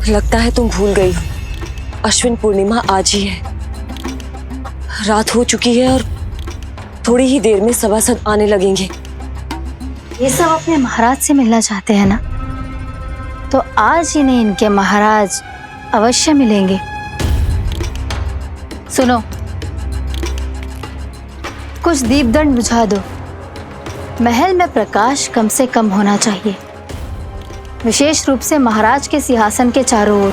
लगता है तुम भूल गई हो, अश्विन पूर्णिमा आज ही है। रात हो चुकी है और थोड़ी ही देर में सभासद आने लगेंगे। ये सब अपने महाराज से मिलना चाहते हैं ना, तो आज ही नहीं इनके महाराज अवश्य मिलेंगे। सुनो, कुछ दीपदंड बुझा दो। महल में प्रकाश कम से कम होना चाहिए, विशेष रूप से महाराज के सिंहासन के चारों ओर।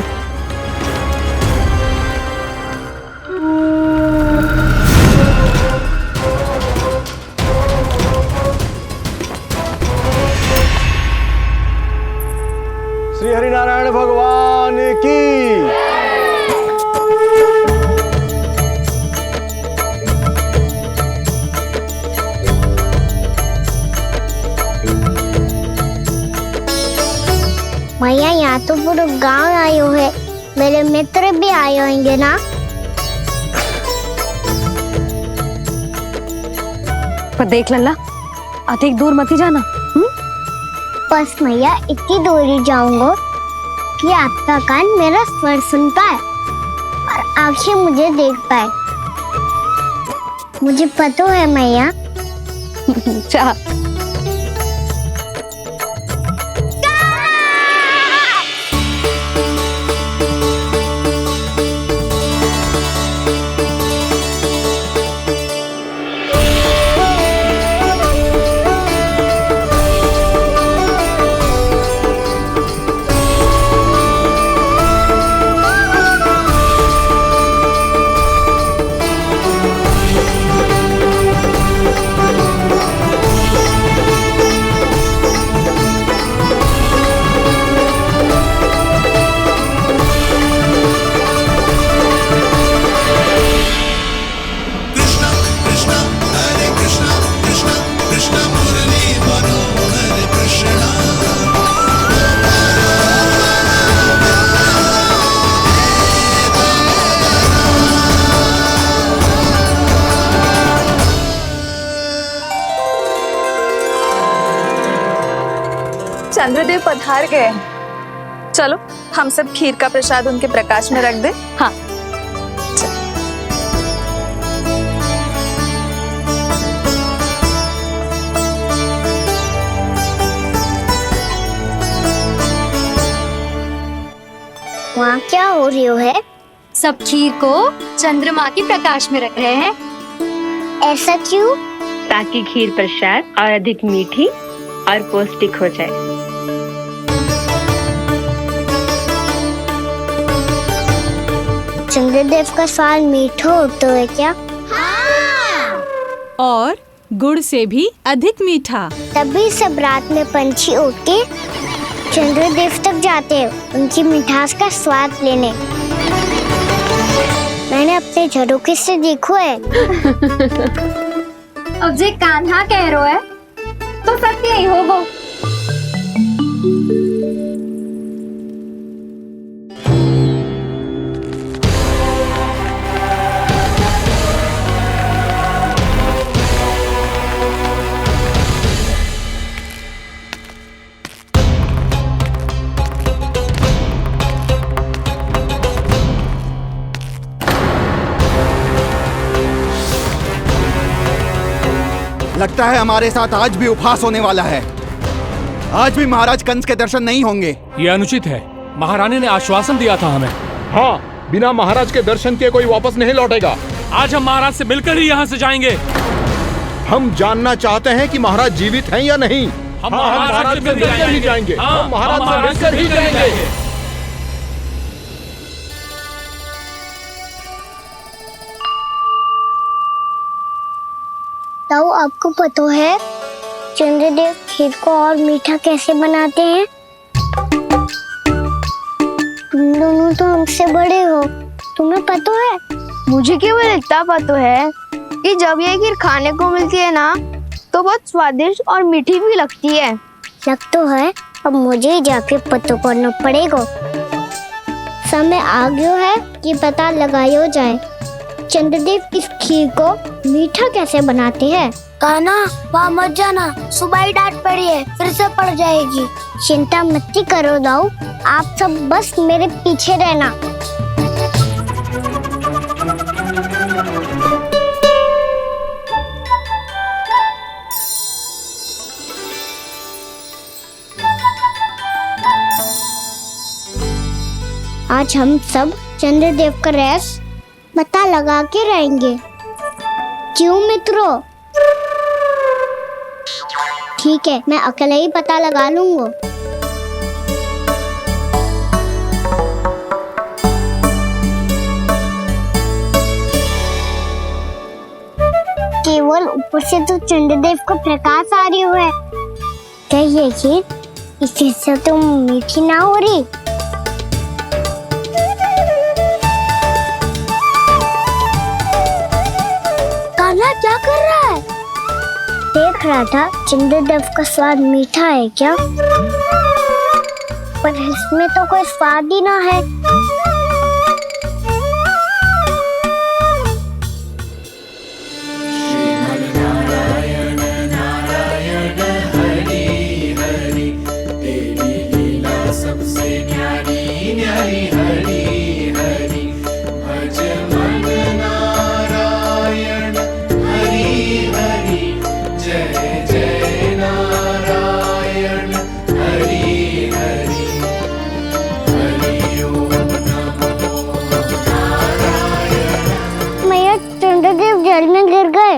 श्री हरिनारायण भगवान की। मैया, यहाँ तो पूरा गांव आयो है, मेरे मित्र भी आए होंगे ना। पर देख लल्ला, अधिक दूर मत ही जाना। बस मैया इतनी दूर ही जाऊंगा कि आपका कान मेरा स्वर सुन पाए और आंखें मुझे देख पाए। मुझे पता है मैया। चाह चंद्रदेव पधार गए हैं। चलो हम सब खीर का प्रसाद उनके प्रकाश में रख दें। हाँ। वहाँ क्या हो रही है? सब खीर को चंद्रमा के प्रकाश में रख रहे हैं। ऐसा क्यों? ताकि खीर प्रसाद और अधिक मीठी और पौष्टिक हो जाए। चंद्रदेव का स्वाद मीठा होता है क्या? हाँ। और गुड़ से भी अधिक मीठा। तभी सब रात में पंछी उड़ के चंद्रदेव तक जाते हैं उनकी मिठास का स्वाद लेने। मैंने अपने झरोखे से देखो है। अब जे कान्हा कह रहा है तो सत्य ही होगा। लगता है हमारे साथ आज भी उपहास होने वाला है। आज भी महाराज कंस के दर्शन नहीं होंगे। ये अनुचित है। महारानी ने आश्वासन दिया था हमें। हाँ, बिना महाराज के दर्शन के कोई वापस नहीं लौटेगा। आज हम महाराज से मिलकर ही यहाँ से जाएंगे। हम जानना चाहते हैं कि महाराज जीवित हैं या नहीं। हम महाराज से मिलकर ही जाएंगे। हम महाराज से मिलकर ही जाएंगे। ताऊ, आपको पता है चंद्रदेव खीर को और मीठा कैसे बनाते हैं? तुम दोनों तो हमसे बड़े हो, तुम्हें पता है? मुझे केवल इतना पता है कि जब ये खीर खाने को मिलती है ना तो बहुत स्वादिष्ट और मीठी भी लगती है। लग तो है, अब मुझे जाके पता करना पड़ेगा। समय आ गया है कि पता लगाया जाए चंद्रदेव इस खीर को मीठा कैसे बनाते हैं। कान्हा, वहाँ मत जाना, सुबह ही डांट पड़ी है, फिर से पड़ जाएगी। चिंता मत करो दाऊ, आप सब बस मेरे पीछे रहना। आज हम सब चंद्रदेव का रहस्य पता लगा के रहेंगे। क्यों मित्रों? ठीक है, मैं अकेले ही पता लगा लूंगा। केवल ऊपर से तो चंद्रदेव को प्रकाश आ रही है, क्या ये खीर इसी से तो मीठी ना हो रही? कान्हा क्या कर रहा है? देख रहा था चंद्रदेव का स्वाद मीठा है क्या, पर इसमें तो कोई स्वाद ही ना है। चंद्रदेव जल में गिर गए।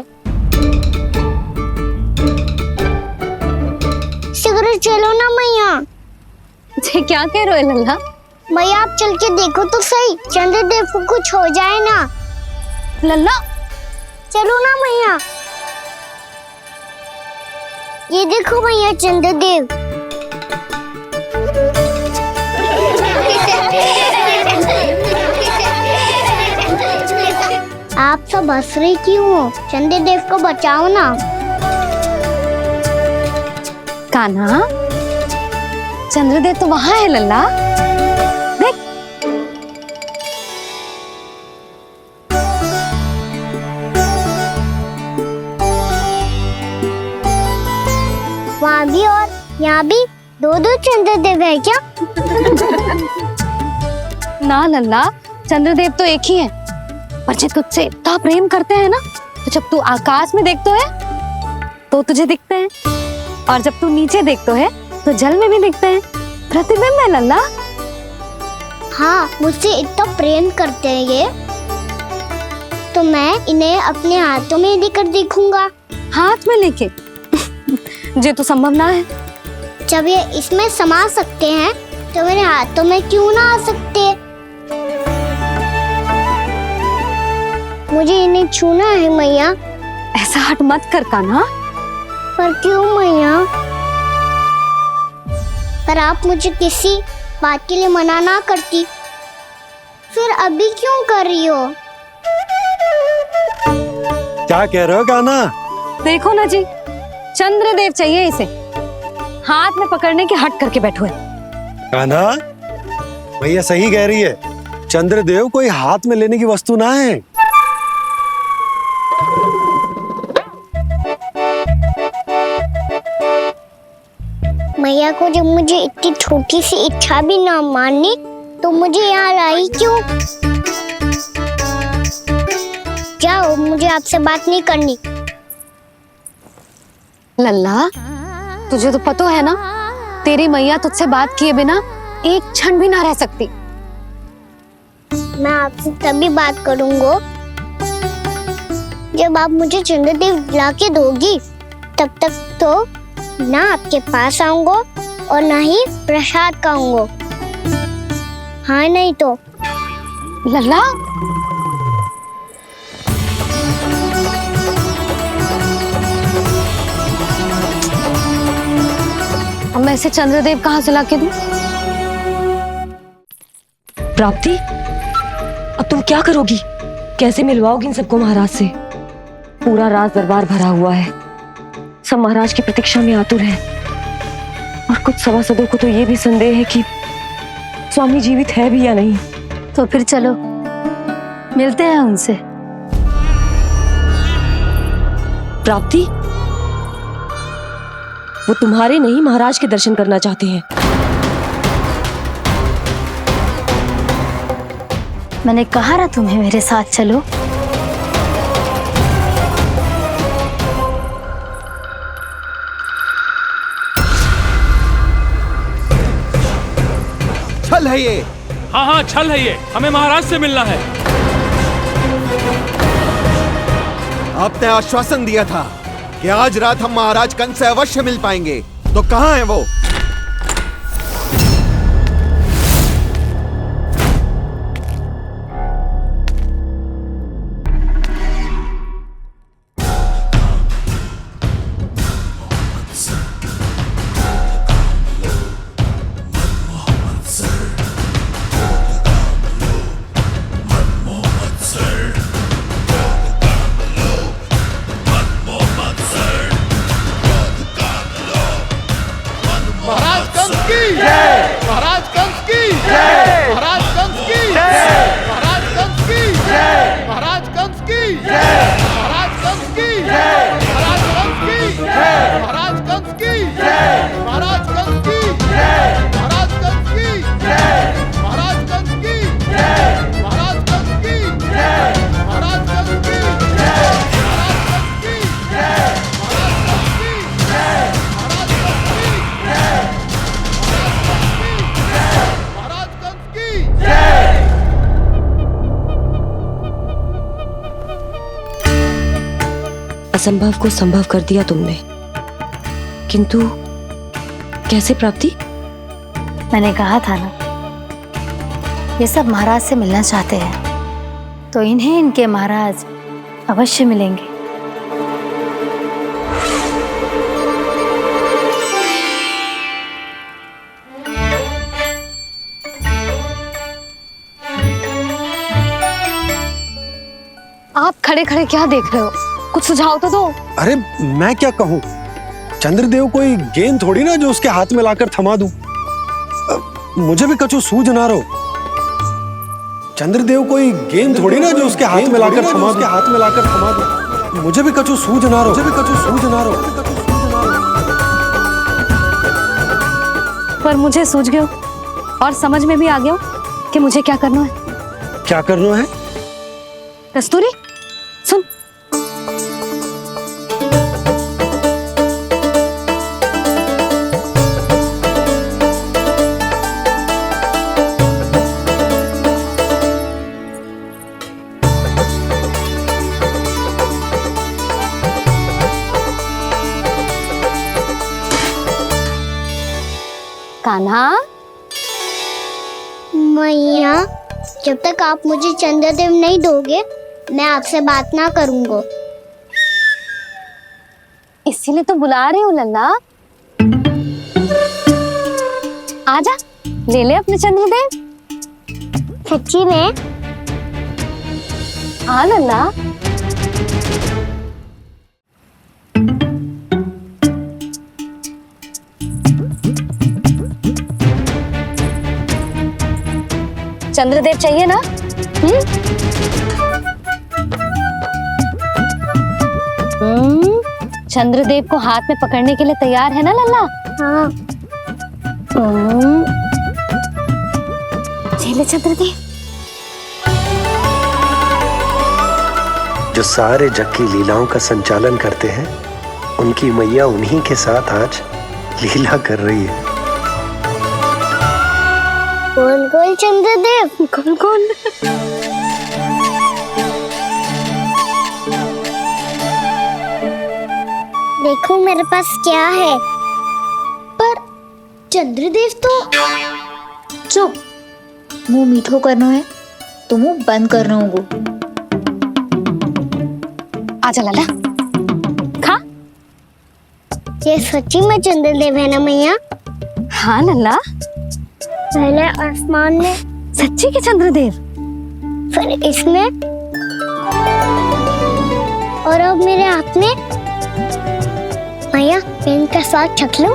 शीघ्र चलो ना मैया। क्या कह रहे हो लल्ला? मैया आप चल के देखो तो सही, चंद्रदेव को कुछ हो जाए ना। लल्ला चलो ना मैया। ये देखो मैया चंद्रदेव। आप सब हंस रही क्यों हो? चंद्रदेव को बचाओ ना। कान्हा, चंद्रदेव तो वहां है लल्ला, देख। वहाँ भी और यहाँ भी दो चंद्रदेव है क्या? ना लल्ला, चंद्रदेव तो एक ही है, पर जब तुझसे इतना प्रेम करते हैं ना, तो जब तू आकाश में देखते है तो तुझे दिखते हैं, और जब तू नीचे देखते है तो जल में भी दिखते हैं। प्रतिबिंब है लल्ला। हाँ, मुझसे इतना प्रेम करते हैं ये, तो मैं इन्हें अपने हाथों में लेकर देखूंगा। हाथ में लेके? ये तो संभव ना है। जब ये इसमें समा सकते हैं तो मेरे हाथों में क्यों ना आ सकते? मुझे इन्हें छूना है मैया। ऐसा हट मत कर कान्हा। पर क्यों मैया? पर आप मुझे किसी बात के लिए मना ना करती, फिर अभी क्यों कर रही हो? क्या कह रहे हो कान्हा? देखो ना जी, चंद्रदेव चाहिए इसे, हाथ में पकड़ने के हट करके बैठो है। कान्हा, भैया सही कह रही है, चंद्रदेव कोई हाथ में लेने की वस्तु ना है। मैया को जब मुझे इतनी छोटी सी इच्छा भी ना माननी, तो मुझे यहाँ लाई क्यों? जाओ, मुझे आपसे बात नहीं करनी। लल्ला, तुझे तो पता है ना, तेरी मैया तुझसे बात किए बिना एक क्षण भी ना रह सकती। मैं आपसे तभी बात करूंगा जब आप मुझे चंद्रदेव ला के दोगी। तब तक तो ना आपके पास आऊंगा और ना ही प्रसाद खाऊंगा। हाँ नहीं तो? लल्ला, अब मैं इसे चंद्रदेव कहाँ से लाके दूं? प्राप्ति, अब तुम क्या करोगी? कैसे मिलवाओगी इन सबको महाराज से? पूरा राज दरबार भरा हुआ है, सब महाराज की प्रतीक्षा में आतुर हैं, और कुछ सभासदों को तो ये भी संदेह है कि स्वामी जीवित है भी या नहीं। तो फिर चलो मिलते हैं उनसे। प्राप्ति, वो तुम्हारे नहीं महाराज के दर्शन करना चाहते हैं। मैंने कहा ना तुम्हें मेरे साथ चलो। छल है ये। हाँ हाँ छल है ये, हमें महाराज से मिलना है। आपने आश्वासन दिया था कि आज रात हम महाराज कंस से अवश्य मिल पाएंगे, तो कहाँ है वो? महाराज कंस की जय। महाराज कंस की जय। महाराज कंस की जय। महाराज कंस की जय। महाराज कंस की जय। महाराज कंस की जय। महाराज कंस की जय। महाराज कंस की जय। महाराज कंस की जय। महाराज कंस की जय। महाराज कंस की जय। महाराज कंस की जय। महाराज कंस की जय। महाराज कंस की जय। महाराज कंस की जय। महाराज कंस की जय। महाराज कंस की जय। असंभव को संभव कर दिया तुमने, किंतु कैसे प्राप्ति? मैंने कहा था ना, ये सब महाराज से मिलना चाहते हैं, तो इन्हें इनके महाराज अवश्य मिलेंगे। आप खड़े खड़े क्या देख रहे हो? कुछ सुझाव तो दो। अरे मैं क्या कहूँ, चंद्रदेव कोई गेंद थोड़ी ना जो उसके हाथ में लाकर थमा दूं। मुझे भी कछु सूझ ना रहो। चंद्रदेव कोई गेंद थोड़ी ना जो उसके हाथ में लाकर थमा दूं। मुझे भी कछु सूझ ना रहो। पर मुझे सूझ गयो और समझ में भी आ गया कि मुझे क्या करना है। क्या करना है? कस्तूरी सुन। कान्हा, मैया, जब तक आप मुझे चंद्रदेव नहीं दोगे, मैं आपसे बात ना करूंगा। इसीलिए तो बुला रही हूँ लल्ला। आजा, ले ले अपने चंद्रदेव। सच्ची में? हाँ लल्ला। चंद्रदेव चाहिए ना? चंद्रदेव को हाथ में पकड़ने के लिए तैयार है ना लल्ला? हाँ। ले चंद्रदेव। जो सारे जग की लीलाओं का संचालन करते हैं, उनकी मैया उन्हीं के साथ आज लीला कर रही है। गोल गोल चंद्रदेव, गोल गोल। देखो मेरे पास क्या है। पर चंद्रदेव तो चुप। मुंह मीठो करना है तो मुंह बंद करना होगा। आजा लल्ला, खा। ये सच्ची में चंद्रदेव है ना मैया? हाँ लल्ला, पहले आसमान में, सच्ची के चंद्रदेव, फिर इसमें, और अब मेरे हाथ में। मैया, मैं इनका स्वाद चख लूं?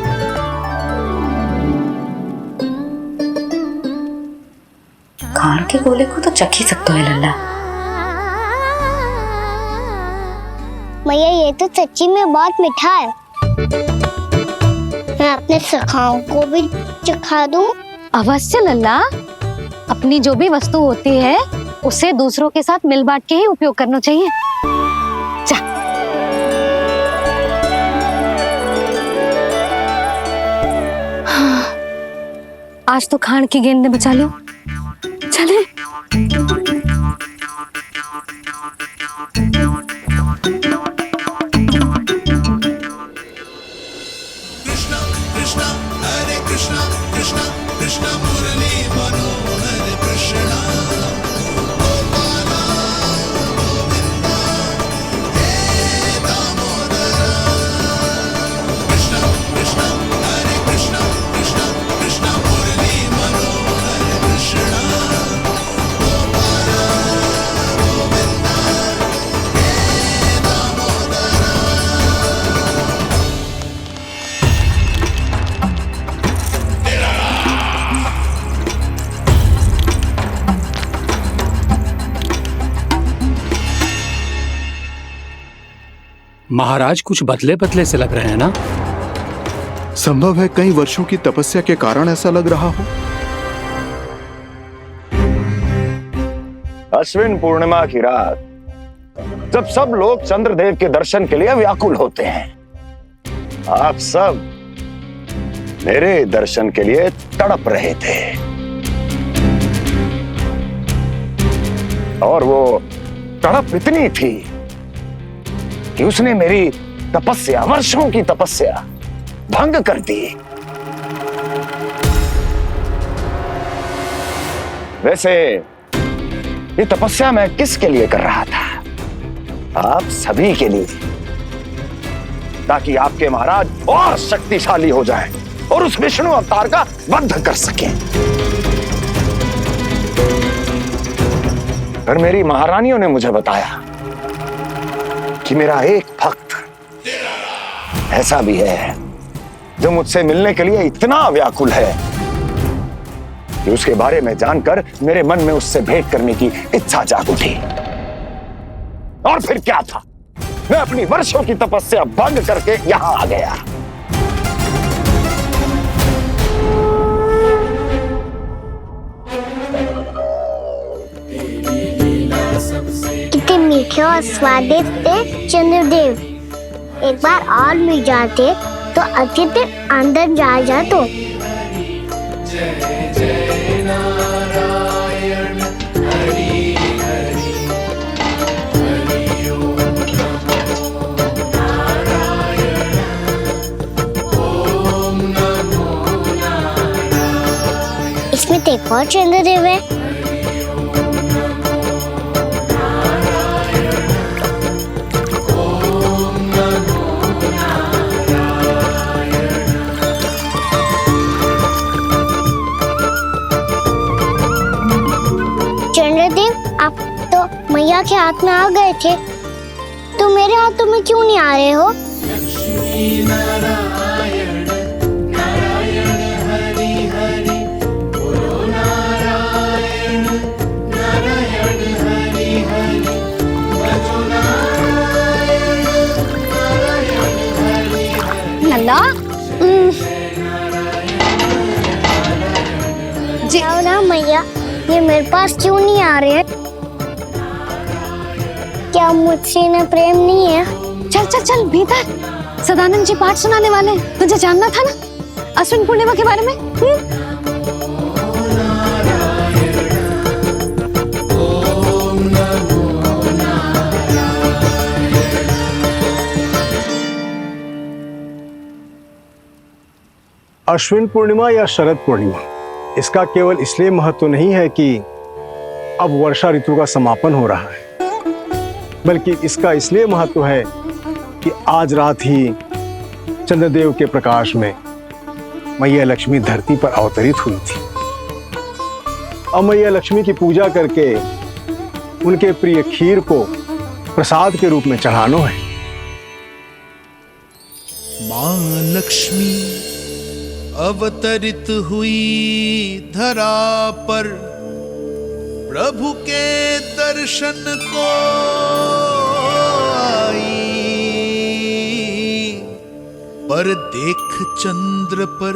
खान के गोले को तो चख ही सकते है लल्ला। मैया, ये तो सच्ची में बहुत मीठा है। मैं अपने सखाओं को भी चखा दूं? अवश्य लल्ला, अपनी जो भी वस्तु होती है उसे दूसरों के साथ मिल बांट के ही उपयोग करना चाहिए। जा। हाँ, आज तो खान की गेंद ने बचा लो। चले। महाराज कुछ बदले बदले से लग रहे हैं ना? संभव है कई वर्षों की तपस्या के कारण ऐसा लग रहा हो। अश्विन पूर्णिमा की रात जब सब लोग चंद्रदेव के दर्शन के लिए व्याकुल होते हैं, आप सब मेरे दर्शन के लिए तड़प रहे थे। और वो तड़प इतनी थी कि उसने मेरी तपस्या, वर्षों की तपस्या भंग कर दी। वैसे ये तपस्या मैं किसके लिए कर रहा था? आप सभी के लिए, ताकि आपके महाराज और शक्तिशाली हो जाएं और उस विष्णु अवतार का वध कर सकें। पर मेरी महारानियों ने मुझे बताया कि मेरा एक भक्त ऐसा भी है जो मुझसे मिलने के लिए इतना व्याकुल है कि उसके बारे में जानकर मेरे मन में उससे भेंट करने की इच्छा जाग उठी। और फिर क्या था, मैं अपनी वर्षों की तपस्या भंग करके यहां आ गया। कितने मीठे और स्वादिष्ट थे चंद्रदेव। एक बार और मिल जाते तो अच्छे से अंदर जा जातो। इसमें तो एक और चंद्रदेव है। चंद्रदेव, आप तो मैया के हाथ में आ गए थे, तो मेरे हाथों में क्यों नहीं आ रहे हो? लल्ला, जाओ ना मैया, ये मेरे पास क्यों नहीं आ रहे हैं? क्या मुझसे इन्हें प्रेम नहीं है? चल चल चल भीतर, सदानंद जी पाठ सुनाने वाले हैं। तुझे जानना था ना अश्विन पूर्णिमा के बारे में? अश्विन पूर्णिमा या शरद पूर्णिमा, इसका केवल इसलिए महत्व नहीं है कि अब वर्षा ऋतु का समापन हो रहा है, बल्कि इसका इसलिए महत्व है कि आज रात ही चंद्रदेव के प्रकाश में मैया लक्ष्मी धरती पर अवतरित हुई थी। अब मैया लक्ष्मी की पूजा करके उनके प्रिय खीर को प्रसाद के रूप में चढ़ाना है। मां लक्ष्मी अवतरित हुई धरा पर, प्रभु के दर्शन को आई। पर देख चंद्र पर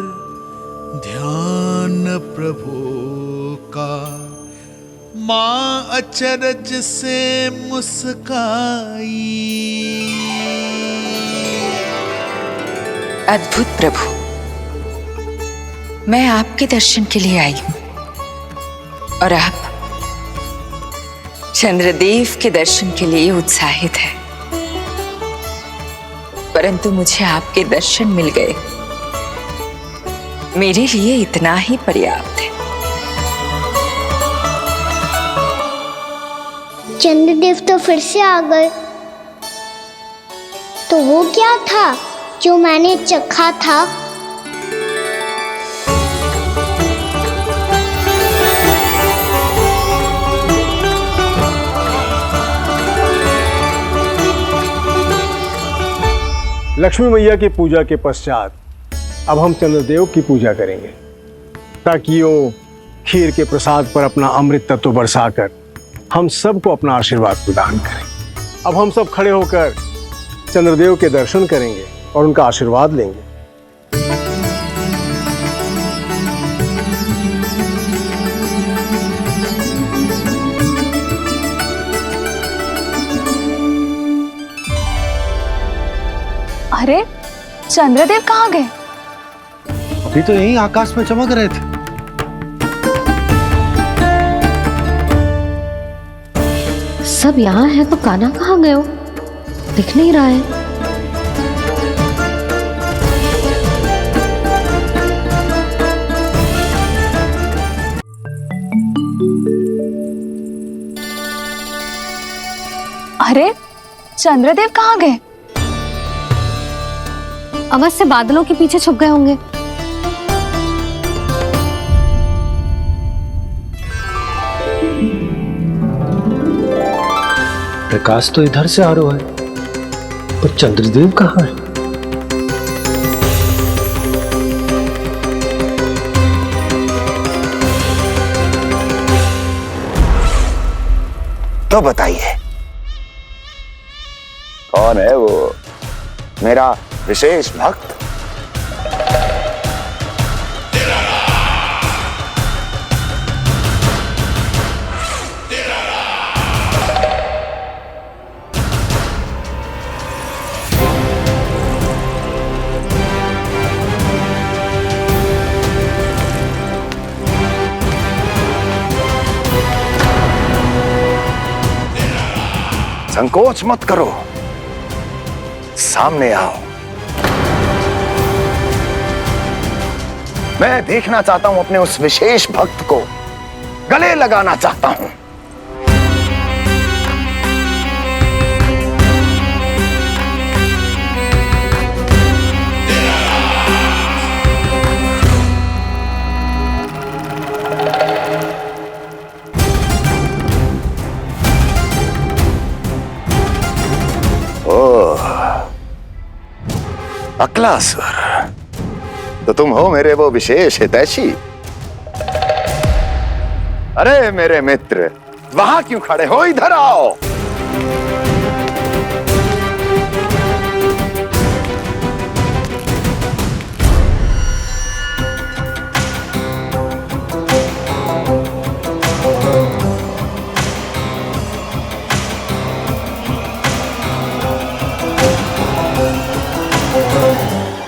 ध्यान प्रभु का, मां अचरज से मुस्काई। अद्भुत प्रभु, मैं आपके दर्शन के लिए आई हूं और आप चंद्रदेव के दर्शन के लिए उत्साहित है, परंतु मुझे आपके दर्शन मिल गए, मेरे लिए इतना ही पर्याप्त है। चंद्रदेव तो फिर से आ गए। तो वो क्या था जो मैंने चखा था? लक्ष्मी मैया की पूजा के पश्चात अब हम चंद्रदेव की पूजा करेंगे, ताकि वो खीर के प्रसाद पर अपना अमृत तत्व बरसाकर हम सबको अपना आशीर्वाद प्रदान करें। अब हम सब खड़े होकर चंद्रदेव के दर्शन करेंगे और उनका आशीर्वाद लेंगे। अरे चंद्रदेव कहाँ गए? अभी तो यहीं आकाश में चमक रहे थे। सब यहाँ है तो कान्हा कहाँ गए हो? दिख नहीं रहा है। अरे चंद्रदेव कहाँ गए? अवश्य बादलों के पीछे छुप गए होंगे। प्रकाश तो इधर से आ रहा है, पर चंद्रदेव कहाँ है? तो बताइए, कौन है वो मेरा विशेष भक्त? संकोच मत करो, सामने आओ। मैं देखना चाहता हूं अपने उस विशेष भक्त को, गले लगाना चाहता हूं। अक्लासुर, तो तुम हो मेरे वो विशेष हितैषी। अरे मेरे मित्र, वहां क्यों खड़े हो? इधर आओ।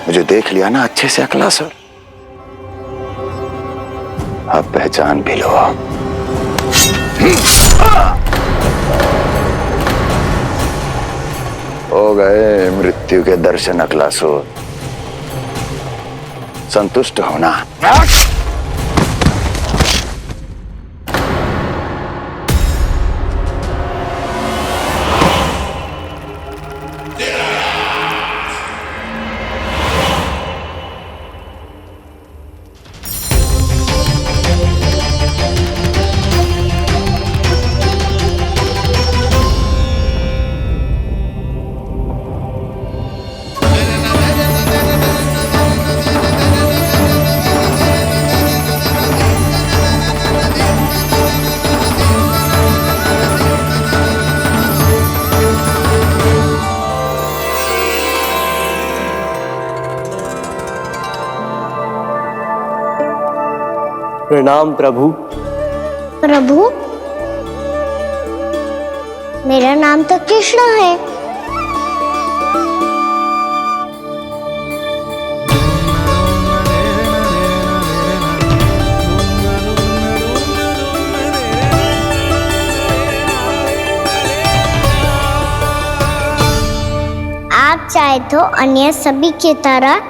मुझे देख लिया ना अच्छे से अक्लासुर? अब पहचान भी लो। हो गए मृत्यु के दर्शन अक्लासुर, संतुष्ट होना। प्रणाम प्रभु। प्रभु, मेरा नाम तो कृष्ण है। आप चाहे तो अन्य सभी की तरह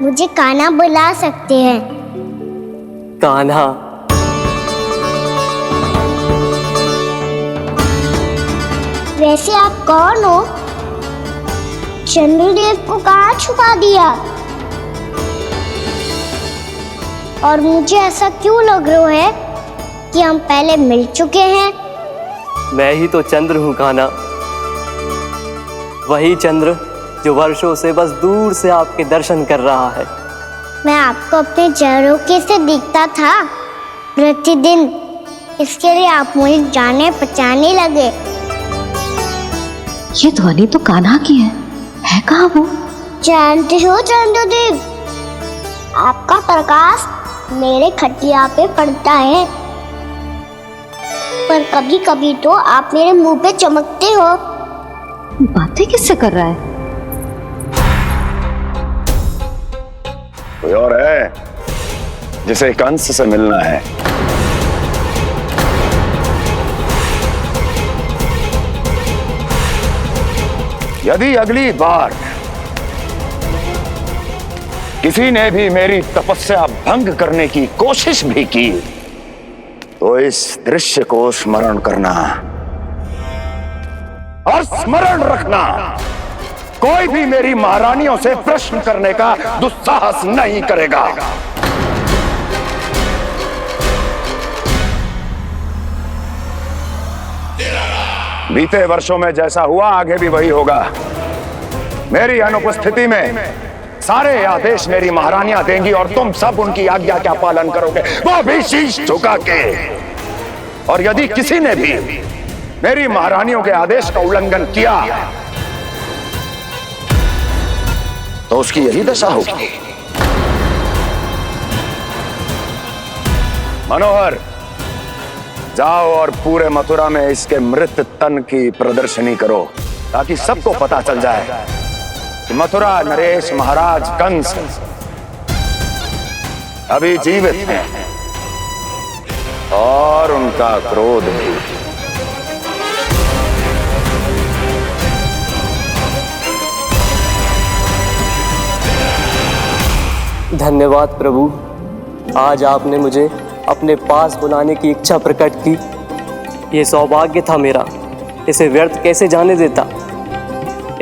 मुझे कान्हा बुला सकते हैं। कान्हा? वैसे आप कौन हो? चंद्रदेव को कहाँ छुपा दिया? और मुझे ऐसा क्यों लग रहा है कि हम पहले मिल चुके हैं? मैं ही तो चंद्र हूँ कान्हा, वही चंद्र जो वर्षों से बस दूर से आपके दर्शन कर रहा है। मैं आपको अपने झरोखे से दिखता था प्रतिदिन, इसके लिए आप मुझे जाने पहचानने लगे। ये ध्वनि तो कान्हा की है कहाँ वो? जानते हो चंद्रदेव, आपका प्रकाश मेरे खटिया पे पड़ता है, पर कभी कभी तो आप मेरे मुंह पे चमकते हो। बातें किससे कर रहा है? कोई और है जिसे कंस से मिलना है? यदि अगली बार किसी ने भी मेरी तपस्या भंग करने की कोशिश भी की तो इस दृश्य को स्मरण करना और स्मरण रखना, कोई भी मेरी महारानियों से प्रश्न करने का दुस्साहस नहीं करेगा। बीते वर्षों में जैसा हुआ आगे भी वही होगा। मेरी अनुपस्थिति में सारे आदेश मेरी महारानियां देंगी और तुम सब उनकी आज्ञा का पालन करोगे, वो भी शीश झुका के। और यदि किसी ने भी मेरी महारानियों के आदेश का उल्लंघन किया तो उसकी यही दशा होगी। मनोहर, जाओ और पूरे मथुरा में इसके मृत तन की प्रदर्शनी करो ताकि सबको पता चल जाए कि मथुरा नरेश महाराज कंस अभी जीवित हैं और उनका क्रोध भी। धन्यवाद प्रभु, आज आपने मुझे अपने पास बुलाने की इच्छा प्रकट की। ये सौभाग्य था मेरा, इसे व्यर्थ कैसे जाने देता।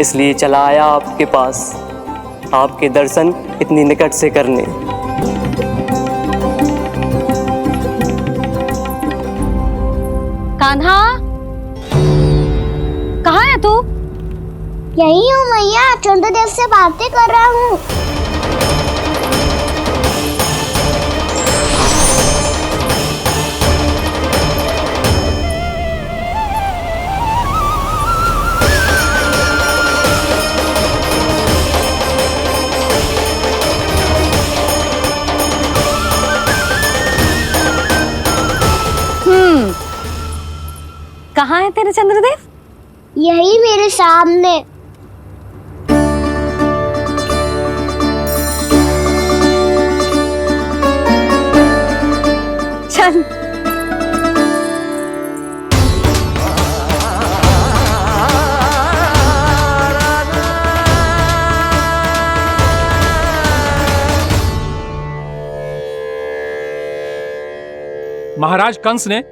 इसलिए चला आया आपके पास, आपके दर्शन इतनी निकट से करने। कान्हा, कहाँ है तू? यही हूँ मैया, चंद्रदेव से बातें कर रहा हूँ। कहाँ है तेरे चंद्रदेव? यही मेरे सामने। चल। महाराज कंस ने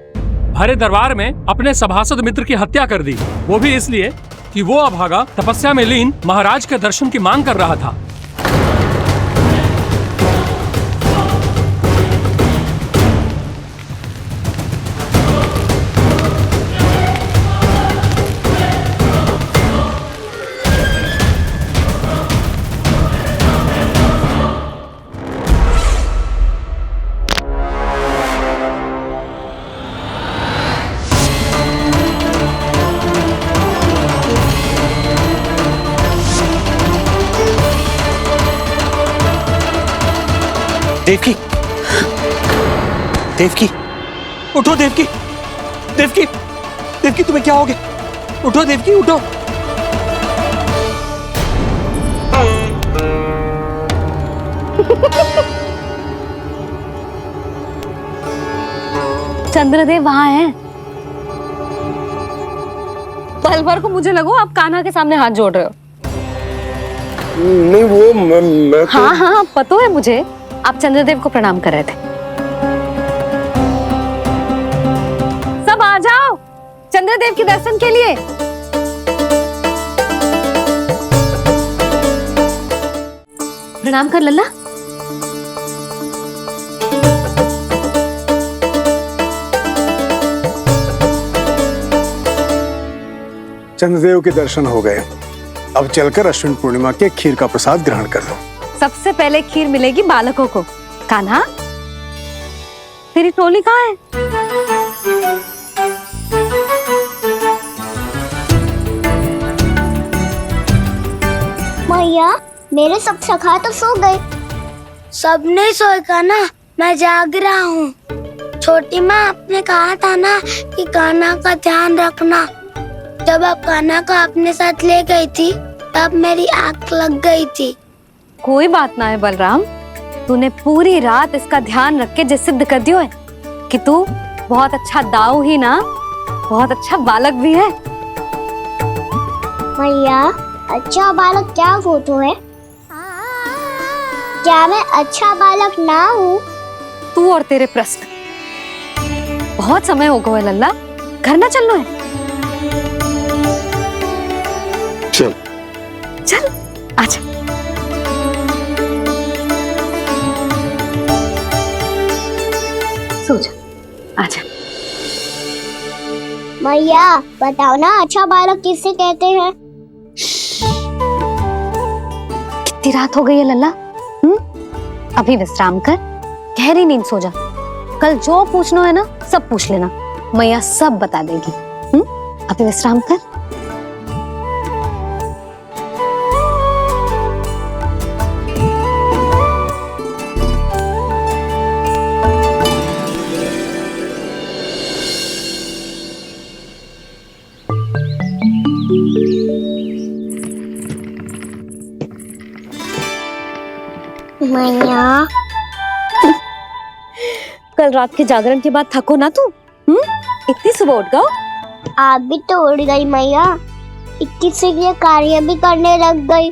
भरे दरबार में अपने सभासद मित्र की हत्या कर दी, वो भी इसलिए कि वो अभागा तपस्या में लीन महाराज के दर्शन की मांग कर रहा था। देवकी, देवकी, उठो देवकी, देवकी, देवकी तुम्हें क्या हो गया? उठो देवकी, उठो। चंद्रदेव वहां हैं। पल भर को मुझे लगो आप कान्हा के सामने हाथ जोड़ रहे हो। नहीं वो मैं तो... हाँ हाँ पता है मुझे, आप चंद्रदेव को प्रणाम कर रहे थे। सब आ जाओ चंद्रदेव के दर्शन के लिए। प्रणाम कर लल्ला। चंद्रदेव के दर्शन हो गए, अब चलकर अश्विन पूर्णिमा के खीर का प्रसाद ग्रहण कर लो। सबसे पहले खीर मिलेगी बालकों को। कान्हा, तेरी टोली कहाँ है? मैया, मेरे सब सखा तो सो गए। सब नहीं सोए का ना, मैं जाग रहा हूँ। छोटी माँ, आपने कहा था ना कि कान्हा का ध्यान रखना। जब आप कान्हा को अपने साथ ले गई थी तब मेरी आंख लग गई थी। कोई बात ना है बलराम, तूने पूरी रात इसका ध्यान रख के जो सिद्ध कर दियो है कि तू बहुत अच्छा दाऊ ही ना, बहुत अच्छा बालक भी है। मैया, अच्छा बालक क्या फोटो है? क्या मैं अच्छा बालक ना हूँ? तू और तेरे प्रश्न। बहुत समय हो गया लल्ला, घर ना चलना है? चल चल आजा। सो जा, आजा। मैया, बताओ ना अच्छा बालक किससे कहते हैं? कितनी रात हो गई है लल्ला? अभी विश्राम कर, गहरी नींद सो जा। कल जो पूछना है ना सब पूछ लेना, मैया सब बता देगी। अभी विश्राम कर। मैया, कल रात के जागरण के बाद थको ना तू? इतनी सुबह उठ गओ? आप भी तो उड़ गई मैया, इक्कीस से ये कार्य भी करने लग गई।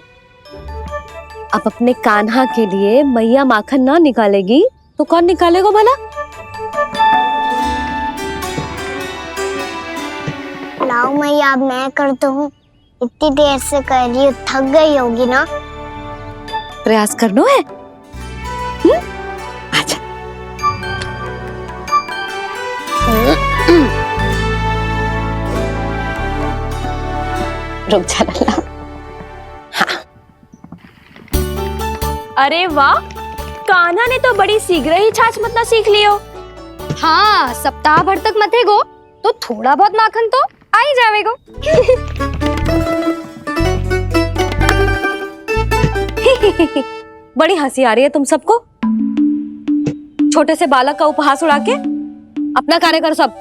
अब अपने कान्हा के लिए मैया माखन ना निकालेगी तो कौन निकालेगा भला? लाओ मैया, अब मैं करता हूँ। इतनी देर से कर रही हूँ, थक गई होगी ना? प्रयास करना है। आजा। रुक जा लल्ला। हाँ। अरे वाह, कान्हा ने तो बड़ी शीघ्र ही छाछ मतना सीख लियो। हाँ, सप्ताह भर तक मते गो तो थोड़ा बहुत माखन तो आ ही जावेगो। बड़ी हंसी आ रही है तुम सबको। छोटे से बालक का उपहास उड़ा के अपना कार्य करो सब।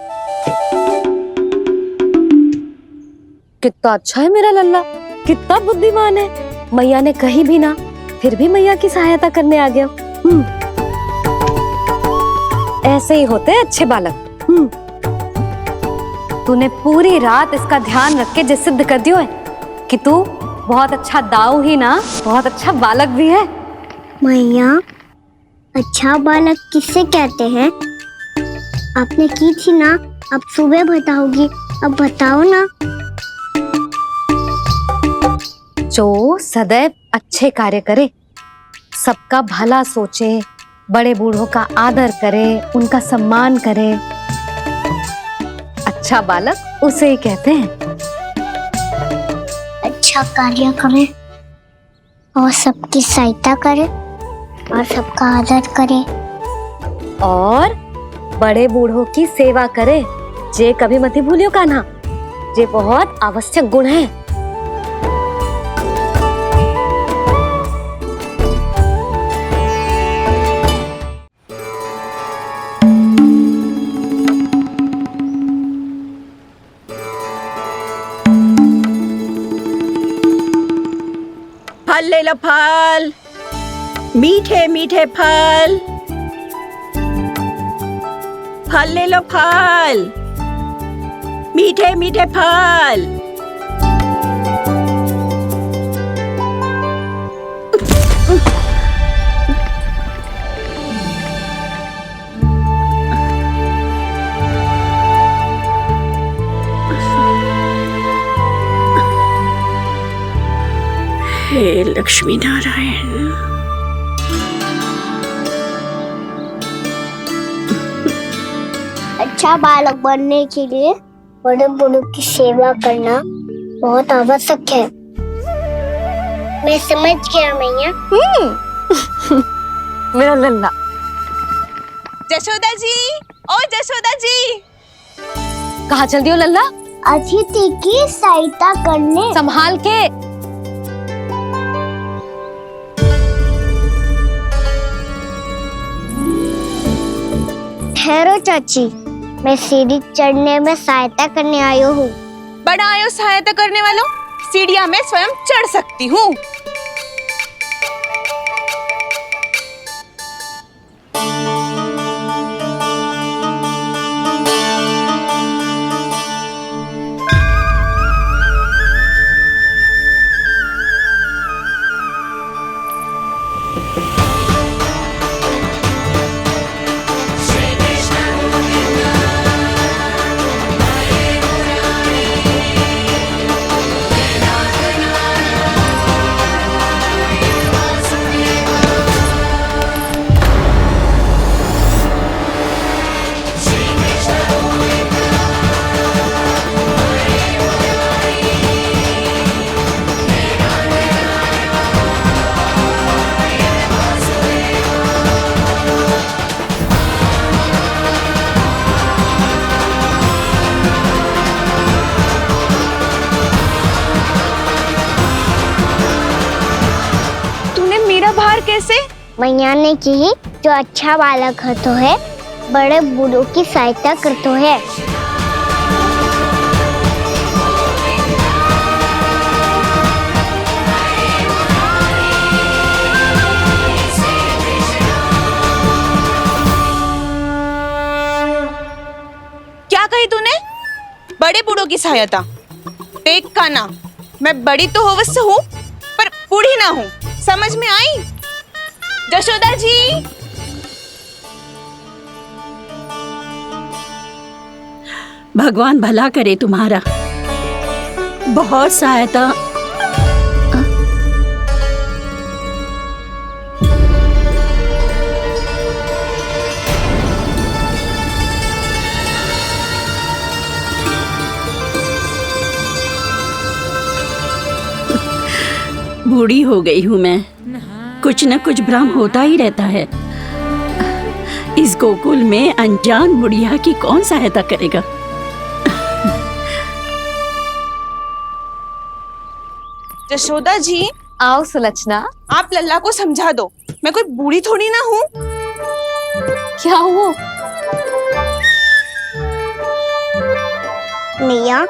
कितना अच्छा है मेरा लल्ला, कितना बुद्धिमान है। मैया ने कही भी ना, फिर भी मैया की सहायता करने आ गया। ऐसे ही होते हैं अच्छे बालक। तूने पूरी रात इसका ध्यान रख के जो सिद्ध कर दियो है कि तू बहुत अच्छा दाऊ ही ना, बहुत अच्छा बालक भी है। मैया, अच्छा बालक किससे कहते हैं? आपने की थी ना, अब सुबह बताओगी, अब बताओ ना। जो सदैव अच्छे कार्य करे, सबका भला सोचे, बड़े बूढ़ों का आदर करे, उनका सम्मान करे, अच्छा बालक उसे ही कहते हैं। अच्छा कार्य करे और सबकी सहायता करे और सबका आदर करे और बड़े बूढ़ों की सेवा करे। जे कभी मत भूलियो कान्हा, जे बहुत आवश्यक गुण है। फल ले लो, फल, मीठे मीठे फल, फल ले लो, फल, मीठे मीठे फल। हे लक्ष्मी नारायण। अच्छा बालक बनने के लिए बड़े बड़ों की सेवा करना बहुत आवश्यक है। मैं समझ गया मैया। मेरा लल्ला। जशोदा जी, ओ जशोदा जी, कहाँ चल दी हो लल्ला? अतिथि की सहायता करने। संभाल के। ठहरो चाची, मैं सीढ़ी चढ़ने में सहायता करने आई हूँ। बड़ा आयो सहायता करने वालों, सीढ़ियाँ मैं स्वयं चढ़ सकती हूँ। कैसे? मैया ने की जो अच्छा बालक तो है बड़े बूढ़ों की सहायता करते है। क्या कही तूने? बड़े बूढ़ों की सहायता? देख काना, मैं बड़ी तो अवश्य हूँ पर बूढ़ी ना हूँ, समझ में आई? जशोदा जी, भगवान भला करे तुम्हारा। बहुत सहायता। बूढ़ी हो गई हूँ मैं, कुछ न कुछ भ्रम होता ही रहता है। इस गोकुल में अनजान बुढ़िया की कौन सहायता करेगा? जशोदा जी, आओ सुलक्षणा। आप लल्ला को समझा दो, मैं कोई बूढ़ी थोड़ी ना हूँ। क्या हुआ? मैया,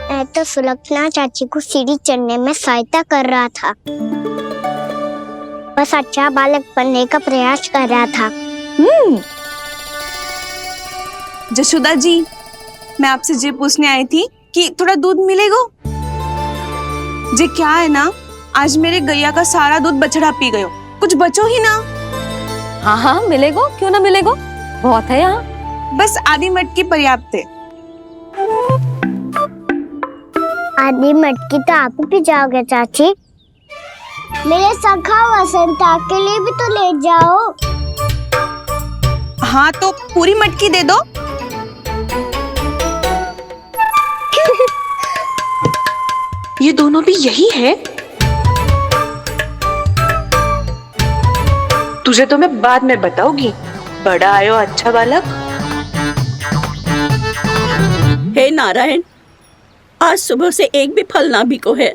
मैं तो सुलक्षणा चाची को सीढ़ी चढ़ने में सहायता कर रहा था, बस अच्छा बालक बनने का प्रयास कर रहा था। जशोदा जी, मैं आपसे ये पूछने आई थी कि थोड़ा दूध मिलेगा? जे क्या है ना, आज मेरे गैया का सारा दूध बछड़ा पी गयो, कुछ बचो ही ना। हाँ हाँ मिलेगा, क्यों ना मिलेगा, बहुत है यहाँ। बस आधी मटकी पर्याप्त है। आधी मटकी तो आप ही पी जाओगे चाची, मेरे सखा वसंता के लिए भी तो ले जाओ। हाँ तो पूरी मटकी दे दो। ये दोनों भी यही है? तुझे तो मैं बाद में बताऊंगी। बड़ा आयो अच्छा बालक। हे नारायण, आज सुबह से एक भी फल ना बिको है।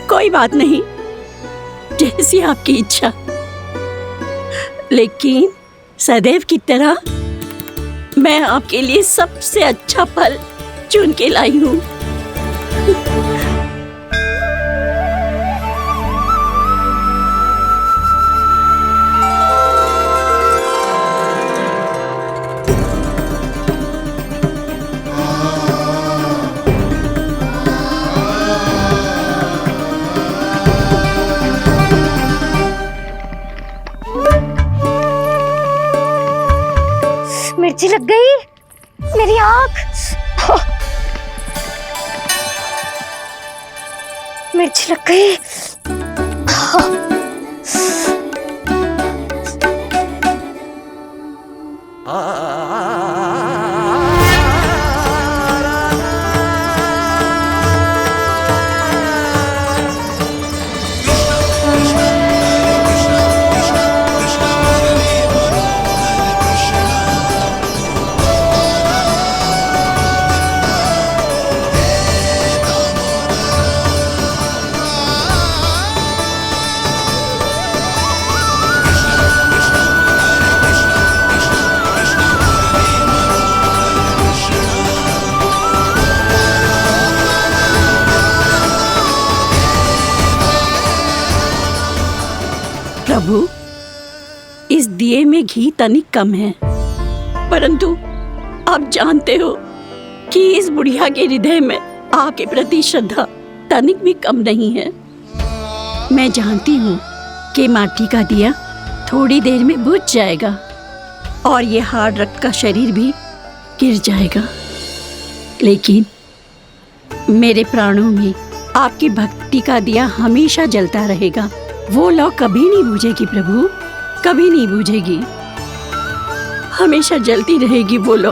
कोई बात नहीं, जैसी आपकी इच्छा, लेकिन सदैव की तरह मैं आपके लिए सबसे अच्छा फल चुन के लाई हूँ। मिर्ची लग गई, मेरी आंख। मिर्ची लग गई। प्रभु, इस दिए में घी तनिक कम है, परंतु आप जानते हो कि इस बुढ़िया के हृदय में आपके प्रति श्रद्धा तनिक भी कम नहीं है। मैं जानती हूँ कि माटी का दिया थोड़ी देर में बुझ जाएगा और ये हार्ड रक्त का शरीर भी गिर जाएगा, लेकिन मेरे प्राणों में आपकी भक्ति का दिया हमेशा जलता रहेगा। वो लौ कभी नहीं बुझेगी प्रभु, कभी नहीं बुझेगी, हमेशा जलती रहेगी वो लौ।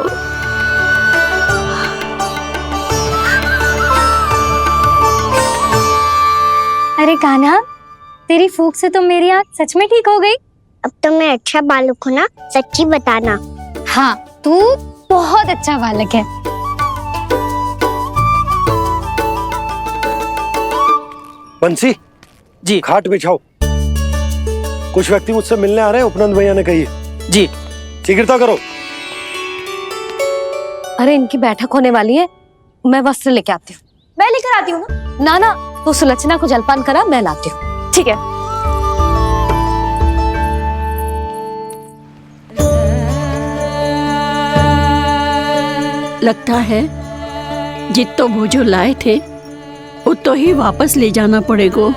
अरे कान्हा, तेरी फूंक से तो मेरी आंख सच में ठीक हो गई। अब तो मैं अच्छा बालक हूँ ना, सच्ची बताना। हाँ, तू बहुत अच्छा बालक है। बंसी जी, खाट बिछाओ। कुछ व्यक्ति मुझसे मिलने आ रहे हैं, उपनंद भैया ने कही है। जी। शीघ्रता करो। अरे इनकी बैठक होने वाली है, मैं वस्त्र लेके आती हूँ। मैं लेकर आती हूँ ना। ना तो सुलक्षणा को जलपान करा, मैं लाती हूँ। ठीक है। लगता है जितो भोजो लाए थे उतो ही वापस ले जाना पड़ेगा।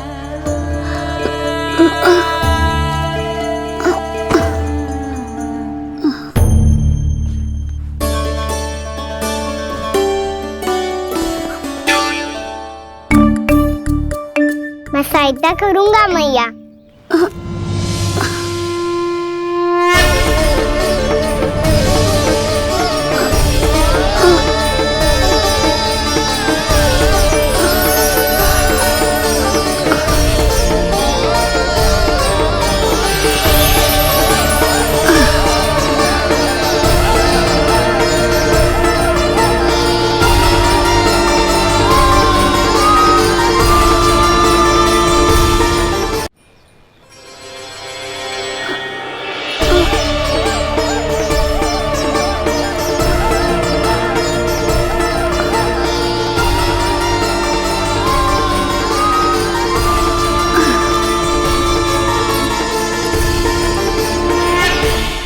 मैं सहायता करूंगा मैया।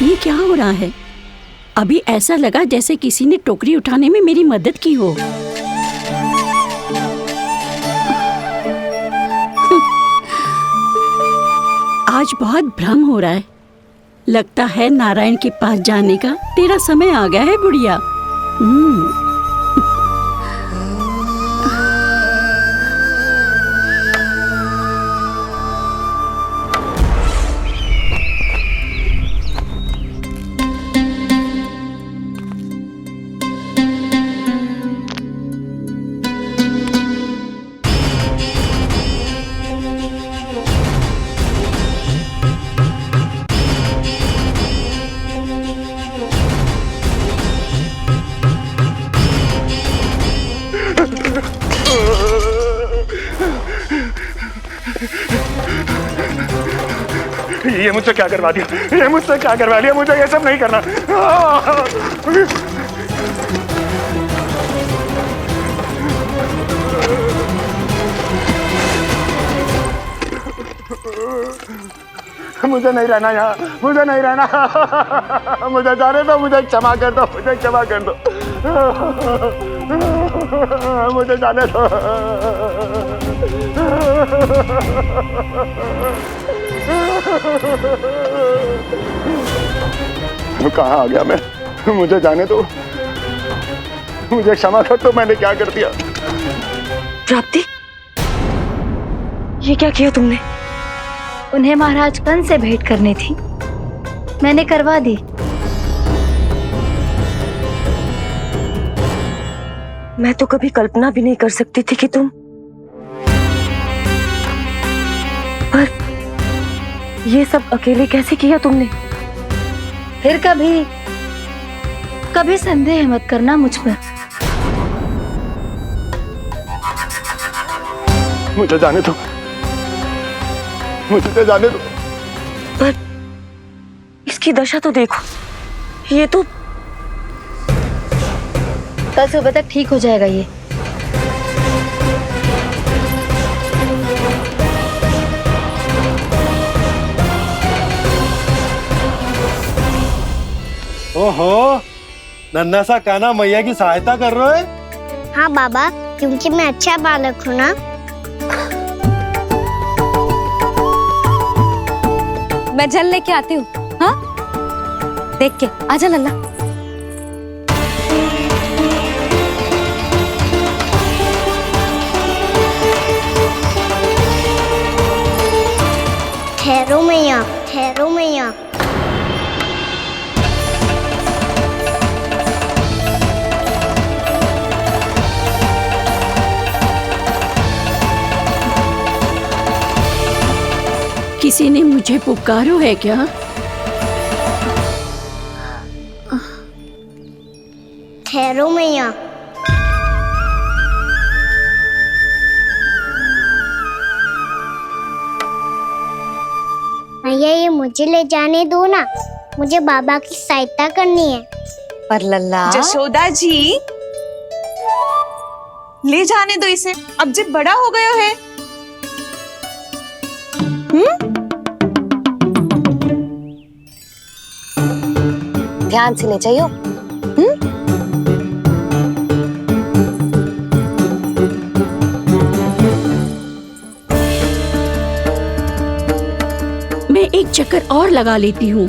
ये क्या हो रहा है? अभी ऐसा लगा जैसे किसी ने टोकरी उठाने में मेरी मदद की हो। आज बहुत भ्रम हो रहा है। लगता है नारायण के पास जाने का तेरा समय आ गया है बुढ़िया। ये मुझसे क्या करवा दिया, ये मुझसे क्या करवा लिया, मुझे ये सब नहीं करना। मुझे नहीं रहना यहाँ, मुझे नहीं रहना, मुझे जाने दो, मुझे क्षमा कर दो, मुझे क्षमा कर दो, मुझे जाने दो। कहाँ आ गया मैं? मुझे जाने दो, मुझे क्षमा कर दो, मैंने क्या कर दिया। प्राप्ति, ये क्या किया तुमने? उन्हें महाराज कंस से भेंट करनी थी, मैंने करवा दी। मैं तो कभी कल्पना भी नहीं कर सकती थी कि तुम, पर ये सब अकेले कैसे किया तुमने? फिर कभी संदेह मत करना मुझ पर। मुझे जाने दो, मुझे जाने दो। पर इसकी दशा तो देखो, ये तो कल सुबह तक ठीक हो जाएगा ये। ओहो, नन्हा सा कान्हा मैया की सहायता कर रहे हो? हाँ बाबा, क्योंकि मैं अच्छा बालक हूँ ना। मैं जल लेके आती हूँ। हाँ, देख के आजा लल्ला। ठहरो मैया, ठहरो मैया। किसी ने मुझे पुकारो है क्या? ठहरो मैया। मैया, ये मुझे ले जाने दो ना, मुझे बाबा की सहायता करनी है। पर लल्ला, जशोदा जी, ले जाने दो इसे, अब जब बड़ा हो गया है। ध्यान से ले जाइयो। मैं एक चक्कर और लगा लेती हूँ।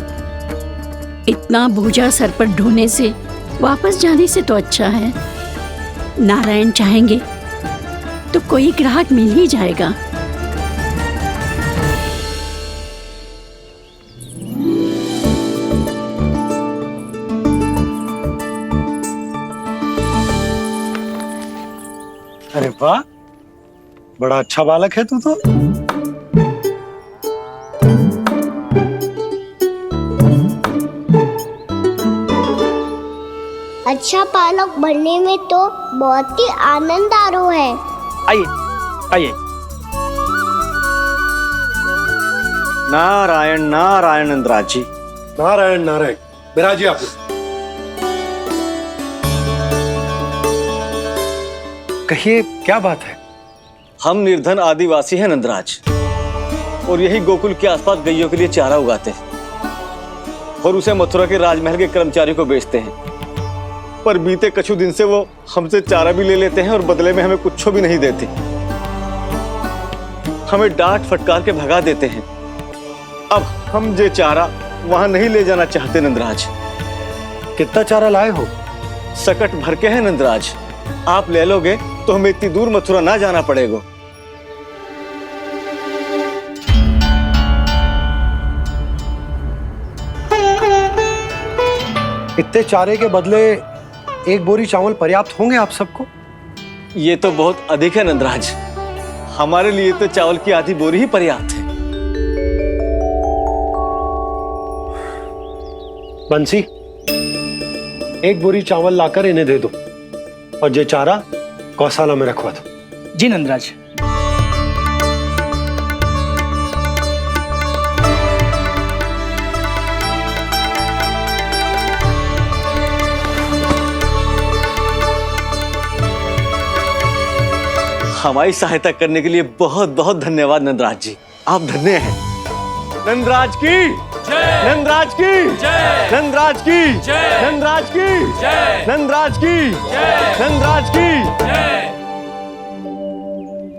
इतना बोझा सर पर ढोने से वापस जाने से तो अच्छा है। नारायण चाहेंगे तो कोई ग्राहक मिल ही जाएगा। अरे वाह, बड़ा अच्छा बालक है तू तो। अच्छा बालक बनने में तो बहुत ही आनंद आ रहा है। आइए आइए। नारायण नारायण नंदराज जी। नारायण नारायण। बिराजिए आप। कहिए, क्या बात है? हम निर्धन आदिवासी हैं नंदराज, और यही गोकुल के आसपास गैयों के लिए चारा उगाते हैं और उसे मथुरा के राजमहल के कर्मचारियों को बेचते हैं। पर बीते कुछ दिन से वो हमसे चारा भी ले लेते हैं और बदले में हमें कुछ भी नहीं देते। हमें डांट फटकार के भगा देते हैं। अब हम ये चारा वहां नहीं ले जाना चाहते नंदराज। कितना चारा लाए हो? सकट भर के है नंदराज। आप ले लोगे तो हमें इतनी दूर मथुरा ना जाना पड़ेगा। इतने चारे के बदले एक बोरी चावल पर्याप्त होंगे आप सबको? ये तो बहुत अधिक है नंदराज। हमारे लिए तो चावल की आधी बोरी ही पर्याप्त है। बंसी, एक बोरी चावल लाकर इन्हें दे दो और ये चारा गौशाला में रखवा दो। जी नंदराज। हमारी सहायता करने के लिए बहुत बहुत धन्यवाद नंदराज जी। आप धन्य हैं। नंदराज की जय, नंदराज की जय, नंदराज की जय, नंदराज की जय, नंदराज की जय, नंदराज की जय।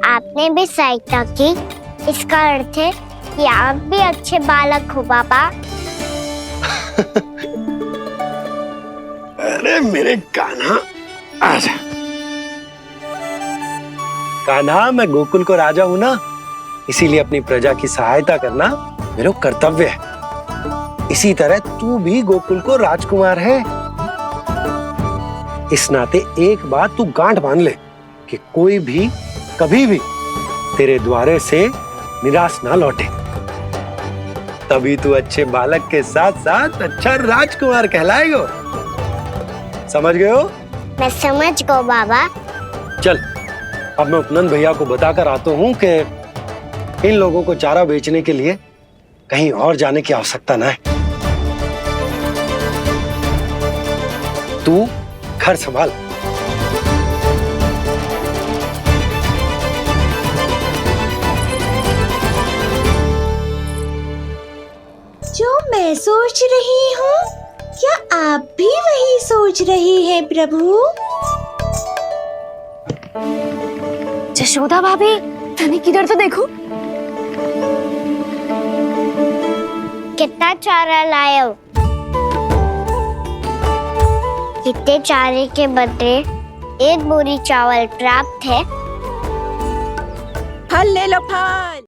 आपने भी सहायता की, इसका अर्थ है कि आप भी अच्छे बालक हो बाबा। अरे मेरे कान्हा, आजा। कान्हा, मैं गोकुल को राजा हूं ना, इसीलिए अपनी प्रजा की सहायता करना मेरा कर्तव्य है। इसी तरह तू भी गोकुल को राजकुमार है। इस नाते एक बात तू गांठ बांध ले कि कोई भी कभी भी तेरे द्वारे से निराश ना लौटे। तभी तू अच्छे बालक के साथ साथ अच्छा राजकुमार कहलाएगा। समझ गए हो? मैं समझ गो बाबा। चल, अब मैं उपनंद भैया को बताकर आता हूँ कि इन लोगों को चारा बेचने के लिए कहीं और जाने की आवश्यकता ना है। तू घर संभाल। जो मैं सोच रही हूँ, क्या आप भी वही सोच रही हैं प्रभु? जशोदा भाभी, तनिक किधर तो देखो। कितना चारा लाए हो? कितने चारे के बदले 1 बोरी चावल प्राप्त है। फल ले लो, फल।